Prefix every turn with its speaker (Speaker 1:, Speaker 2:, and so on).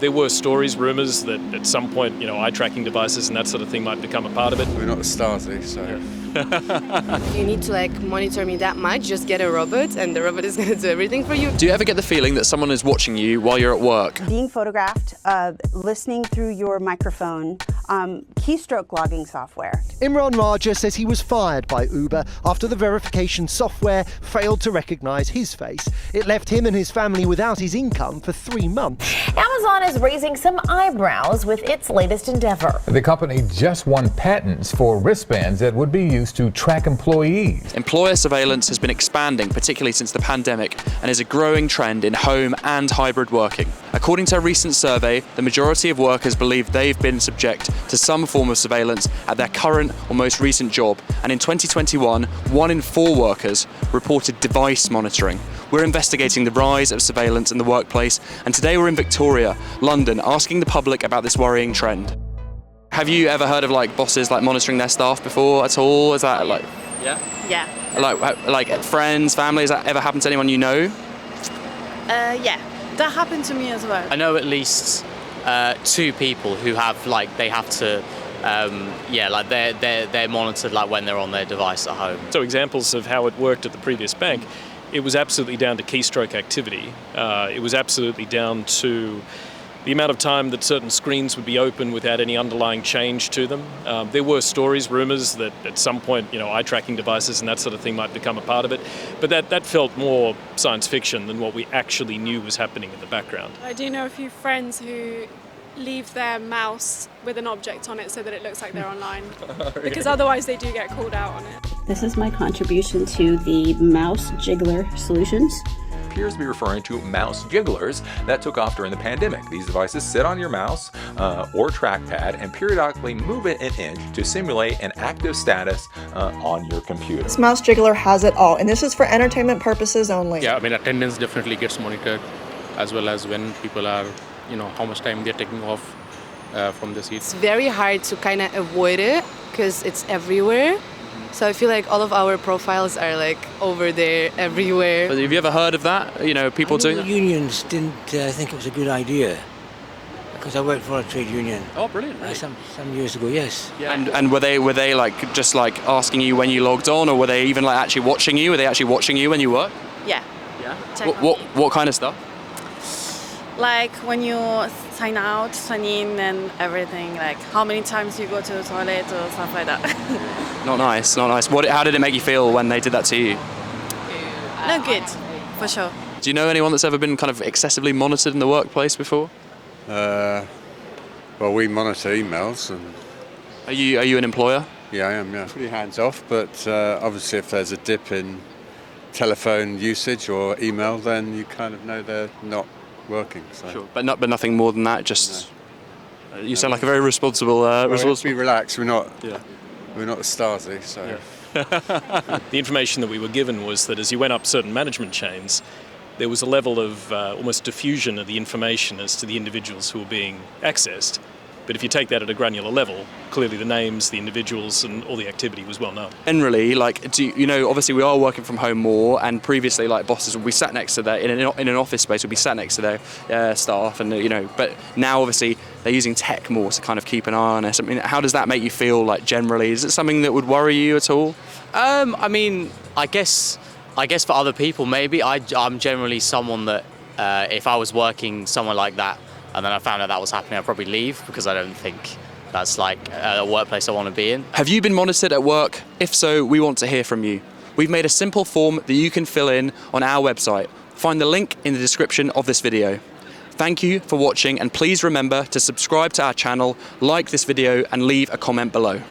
Speaker 1: There were stories, rumours that at some point, eye tracking devices and that sort of thing might become a part of it.
Speaker 2: We're not the Stasi, so...
Speaker 3: You need to monitor me that much, just get a robot and the robot is going to do everything for you.
Speaker 4: Do you ever get the feeling that someone is watching you while you're at work?
Speaker 5: Being photographed, listening through your microphone, keystroke logging software.
Speaker 6: Imran Raja says he was fired by Uber after the verification software failed to recognise his face. It left him and his family without his income for 3 months.
Speaker 7: Amazon is raising some eyebrows with its latest endeavor.
Speaker 8: The company just won patents for wristbands that would be used to track employees.
Speaker 4: Employer surveillance has been expanding, particularly since the pandemic, and is a growing trend in home and hybrid working. According to a recent survey, the majority of workers believe they've been subject to some form of surveillance at their current or most recent job, and in 2021, 1 in 4 workers reported device monitoring. We're investigating the rise of surveillance in the workplace, and today we're in Victoria, London, asking the public about this worrying trend. Have you ever heard of bosses monitoring their staff before at all? Is that
Speaker 3: Yeah.
Speaker 4: like friends, family? Has that ever happened to anyone you know?
Speaker 9: Yeah, that happened to me as well.
Speaker 10: I know at least 2 people who have they have to they're monitored when they're on their device at home.
Speaker 1: So examples of how it worked at the previous bank, it was absolutely down to keystroke activity. It was absolutely down to the amount of time that certain screens would be open without any underlying change to them. There were stories, rumours that at some point, eye tracking devices and that sort of thing might become a part of it. But that felt more science fiction than what we actually knew was happening in the background.
Speaker 9: I do know a few friends who leave their mouse with an object on it so that it looks like they're online. Because otherwise they do get called out on it.
Speaker 11: This is my contribution to the mouse jiggler solutions.
Speaker 12: Appears to be referring to mouse jigglers that took off during the pandemic. These devices sit on your mouse or trackpad and periodically move it an inch to simulate an active status on your computer.
Speaker 13: This mouse jiggler has it all, and this is for entertainment purposes only.
Speaker 14: Yeah, attendance definitely gets monitored, as well as when people are, how much time they're taking off from the seats.
Speaker 3: It's very hard to kind of avoid it because it's everywhere. So I feel like all of our profiles are over there, everywhere.
Speaker 4: But have you ever heard of that? People doing that?
Speaker 15: The unions didn't think it was a good idea because I worked for a trade union.
Speaker 4: Oh, brilliant! Really?
Speaker 15: Some years ago, yes.
Speaker 4: Yeah. And were they just asking you when you logged on, or were they even actually watching you? Were they actually watching you when you worked?
Speaker 9: Yeah.
Speaker 4: Yeah. What kind of stuff?
Speaker 9: When you sign out, sign in and everything, how many times you go to the toilet or stuff like that.
Speaker 4: Not nice, not nice. How did it make you feel when they did that to you?
Speaker 9: Not good, for sure.
Speaker 4: Do you know anyone that's ever been kind of excessively monitored in the workplace before?
Speaker 2: Well, we monitor emails. And
Speaker 4: Are you an employer?
Speaker 2: Yeah, I am, yeah. Pretty hands-off, but obviously if there's a dip in telephone usage or email, then you kind of know they're not working. So.
Speaker 4: Sure, but nothing more than that. Just no. You sound like a very responsible.
Speaker 2: Be relaxed. We're not the Stasi. So
Speaker 1: the information that we were given was that as you went up certain management chains, there was a level of almost diffusion of the information as to the individuals who were being accessed. But if you take that at a granular level, clearly the names, the individuals, and all the activity was well known.
Speaker 4: Generally, obviously we are working from home more, and previously, bosses would be sat next to their in an office space would be sat next to their staff, and but now obviously they're using tech more to kind of keep an eye on us. I mean, how does that make you feel? Generally, is it something that would worry you at all?
Speaker 10: I guess for other people maybe. I'm generally someone that if I was working somewhere like that, and then I found out that was happening, I'd probably leave because I don't think that's a workplace I want to be in.
Speaker 4: Have you been monitored at work? If so, we want to hear from you. We've made a simple form that you can fill in on our website. Find the link in the description of this video. Thank you for watching, and please remember to subscribe to our channel, like this video, and leave a comment below.